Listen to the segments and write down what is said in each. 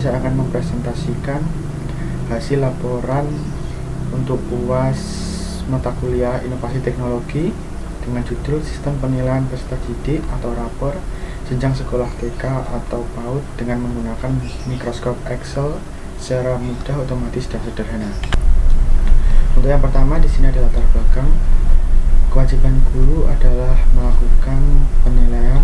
Saya akan mempresentasikan hasil laporan untuk UAS mata kuliah Inovasi Teknologi dengan judul Sistem Penilaian Peserta Didik atau rapor jenjang sekolah TK atau PAUD dengan menggunakan Microsoft Excel secara mudah, otomatis, dan sederhana. Untuk yang pertama, di sini ada latar belakang. Kewajiban guru adalah melakukan penilaian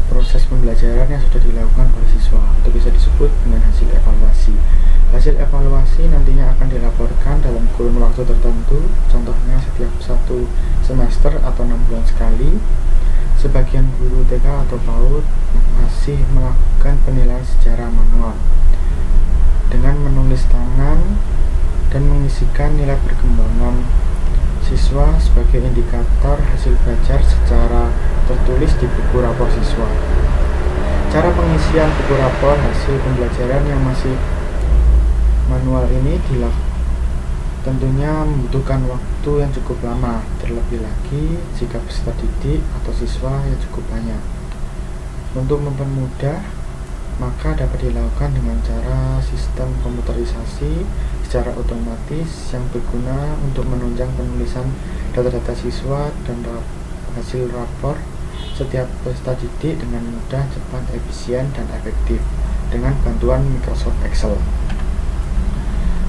proses pembelajaran yang sudah dilakukan oleh siswa, atau bisa disebut dengan hasil evaluasi. Hasil evaluasi nantinya akan dilaporkan dalam kurun waktu tertentu, contohnya setiap 1 semester atau 6 bulan sekali. Sebagian guru TK atau PAUD masih melakukan penilaian secara manual dengan menulis tangan dan mengisikan nilai perkembangan siswa sebagai indikator hasil belajar secara tertulis di buku rapor siswa. Cara pengisian buku rapor hasil pembelajaran yang masih manual ini tentunya membutuhkan waktu yang cukup lama, terlebih lagi jika peserta didik atau siswa yang cukup banyak. Untuk mempermudah, maka dapat dilakukan dengan cara sistem komputerisasi secara otomatis yang berguna untuk menunjang penulisan data-data siswa dan hasil rapor setiap peserta didik dengan mudah, cepat, efisien, dan efektif dengan bantuan Microsoft Excel.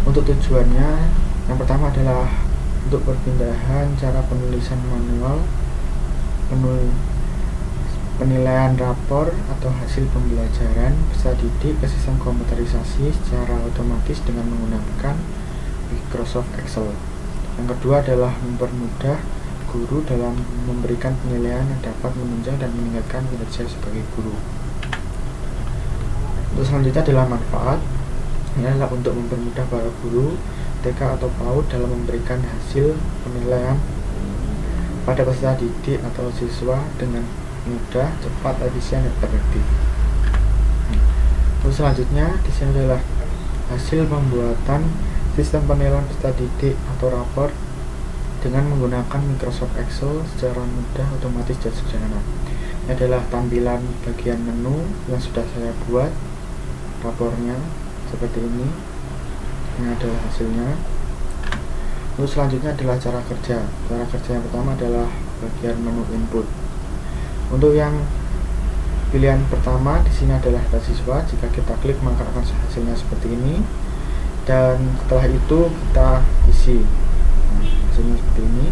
Untuk tujuannya, yang pertama adalah untuk perpindahan cara penulisan manual penilaian rapor atau hasil pembelajaran peserta didik ke sistem komputerisasi secara otomatis dengan menggunakan Microsoft Excel. Yang kedua adalah mempermudah guru dalam memberikan penilaian yang dapat menunjang dan meningkatkan kinerja sebagai guru. Untuk selanjutnya adalah manfaat. Ini adalah untuk mempermudah para guru TK atau PAUD dalam memberikan hasil penilaian pada peserta didik atau siswa dengan mudah, cepat, efisien, dan efektif. Terus selanjutnya di sini adalah hasil pembuatan sistem penilaian peserta didik atau rapor dengan menggunakan Microsoft Excel secara mudah, otomatis, dan sederhana. Ini adalah tampilan bagian menu yang sudah saya buat rapornya seperti ini. Ini adalah hasilnya. Terus selanjutnya adalah cara kerja. Cara kerja yang pertama adalah bagian menu input. Untuk yang pilihan pertama di sini adalah data siswa. Jika kita klik maka akan hasilnya seperti ini. Dan setelah itu kita isi hasilnya seperti ini.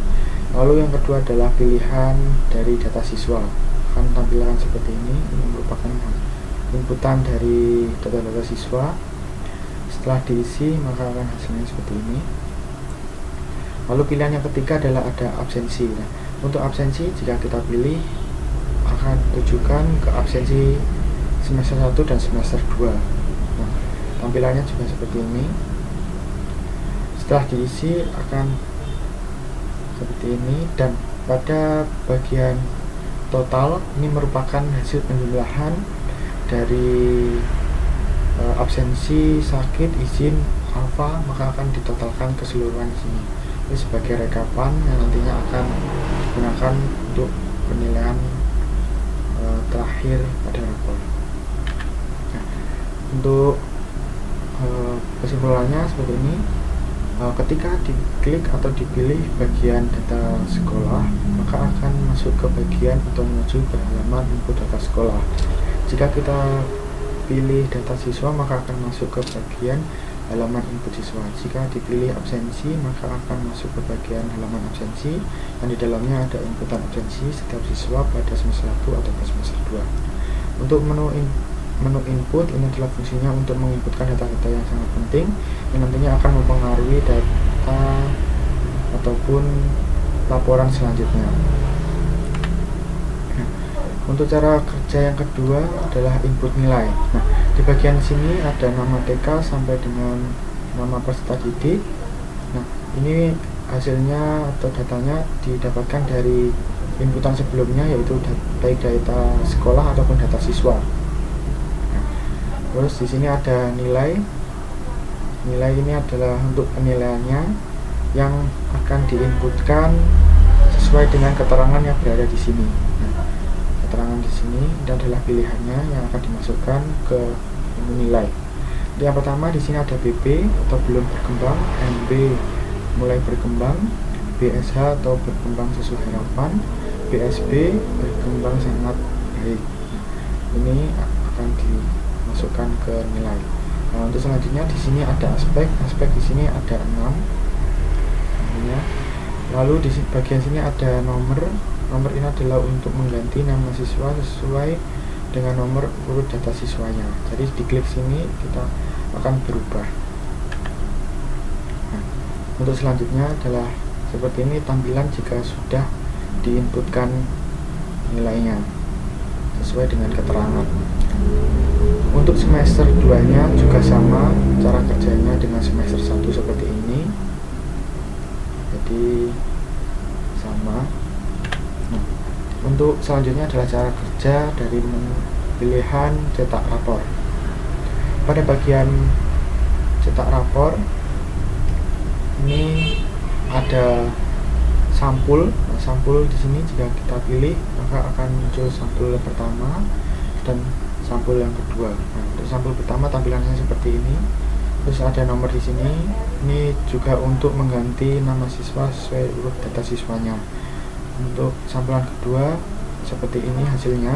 Lalu yang kedua adalah pilihan dari data siswa. Akan tampilan seperti ini. Ini merupakan inputan dari data-data siswa. Setelah diisi maka akan hasilnya seperti ini. Lalu pilihan yang ketiga adalah ada absensi. Nah, untuk absensi jika kita pilih akan tujukan ke absensi semester 1 dan semester 2. Nah, tampilannya juga seperti ini. Setelah diisi akan seperti ini, dan pada bagian total ini merupakan hasil penjumlahan dari absensi, sakit, izin, alfa, maka akan ditotalkan keseluruhan di sini. Ini sebagai rekapan yang nantinya akan digunakan untuk penilaian terakhir pada rapor. Nah, untuk kesimpulannya seperti ini. Ketika diklik atau dipilih bagian data sekolah, maka akan masuk ke bagian atau menuju ke halaman input data sekolah. Jika kita pilih data siswa maka akan masuk ke bagian halaman input siswa. Jika dipilih absensi maka akan masuk ke bagian halaman absensi, dan di dalamnya ada inputan absensi setiap siswa pada semester 1 atau semester 2. Untuk menu input ini adalah fungsinya untuk menginputkan data-data yang sangat penting yang nantinya akan mempengaruhi data ataupun laporan selanjutnya. Nah, untuk cara kerja yang kedua adalah input nilai. Nah, di bagian sini ada nama TK sampai dengan nama peserta didik. Nah, ini hasilnya atau datanya didapatkan dari inputan sebelumnya, yaitu baik data sekolah ataupun data siswa. Nah, terus di sini ada nilai. Nilai ini adalah untuk penilaiannya yang akan diinputkan sesuai dengan keterangan yang berada di sini. Nah, keterangan di sini dan adalah pilihannya yang akan dimasukkan ke menu nilai. Yang pertama di sini ada BB atau belum berkembang, MB mulai berkembang, BSH atau berkembang sesuai harapan, BSB berkembang sangat baik. Ini akan dimasukkan ke nilai. Nah, untuk selanjutnya di sini ada aspek di sini ada 6. Lalu di bagian sini ada nomor ini adalah untuk mengganti nama siswa sesuai dengan nomor urut data siswanya. Jadi diklik sini kita akan berubah. Nah, untuk selanjutnya adalah seperti ini tampilan jika sudah diinputkan nilainya sesuai dengan keterangan. Untuk semester 2 nya juga sama, cara kerjanya dengan semester 1 seperti ini. Jadi sama. Nah, untuk selanjutnya adalah cara kerja dari pilihan cetak rapor. Pada bagian cetak rapor ini ada sampul. Nah, sampul di sini jika kita pilih maka akan muncul sampul yang pertama dan sampul yang kedua. Nah, untuk sampul pertama tampilannya seperti ini. Terus ada nomor di sini. Ini juga untuk mengganti nama siswa sesuai urut data siswanya. Untuk sampulan kedua seperti ini hasilnya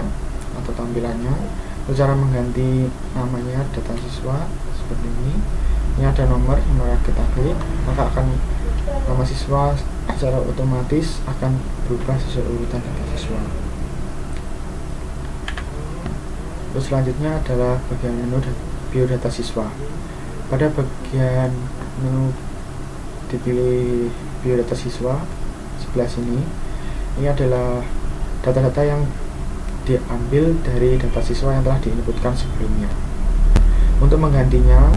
atau tampilannya. Terus cara mengganti namanya data siswa seperti ini. Ini ada nomor yang kita klik maka akan nama siswa secara otomatis akan berubah sesuai urutan data siswa. Terus selanjutnya adalah bagian menu biodata siswa. Pada bagian menu dipilih biodata siswa sebelah sini, ini adalah data-data yang diambil dari data siswa yang telah diinputkan sebelumnya. Untuk menggantinya,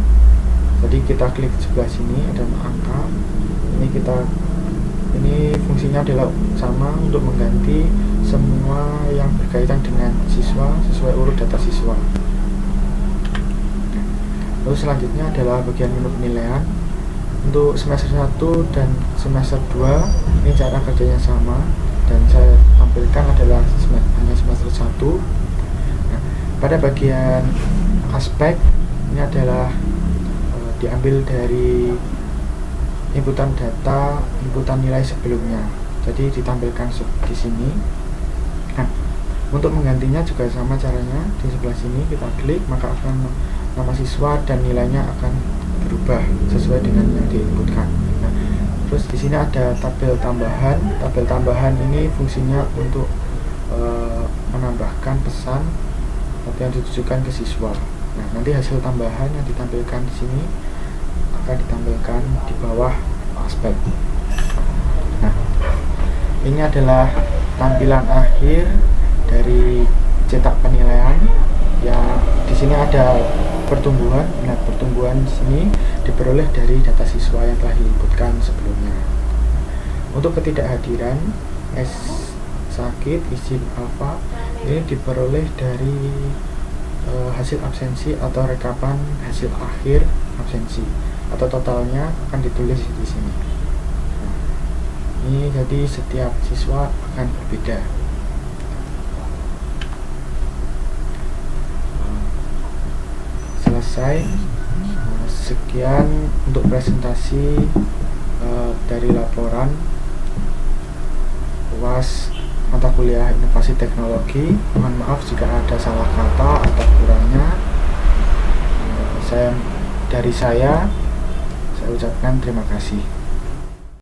jadi kita klik sebelah sini ada angka. Ini fungsinya adalah sama untuk mengganti semua yang berkaitan dengan siswa sesuai urut data siswa. Lalu selanjutnya adalah bagian menu penilaian. Untuk semester 1 dan semester 2 ini cara kerjanya sama dan saya tampilkan adalah hanya semester 1. Nah, pada bagian aspek ini adalah diambil dari inputan data, inputan nilai sebelumnya. Jadi ditampilkan di sini. Nah, untuk menggantinya juga sama caranya. Di sebelah sini kita klik maka akan nama siswa dan nilainya akan berubah sesuai dengan yang diinputkan. Nah, terus di sini ada tabel tambahan. Tabel tambahan ini fungsinya untuk menambahkan pesan yang ditujukan ke siswa. Nah, nanti hasil tambahan yang ditampilkan di sini akan ditampilkan di bawah aspek. Nah, ini adalah tampilan akhir dari cetak penilaian. Ya, di sini ada pertumbuhan. Nah, pertumbuhan di sini diperoleh dari data siswa yang telah diinputkan sebelumnya. Untuk ketidakhadiran sakit, izin alfa ini diperoleh dari hasil absensi atau rekapan hasil akhir absensi atau totalnya akan ditulis di sini. Nah, ini jadi setiap siswa akan berbeda. Selesai. Sekian untuk presentasi dari laporan UAS mata kuliah inovasi teknologi. Mohon maaf jika ada salah kata atau kurangnya. Saya ucapkan terima kasih.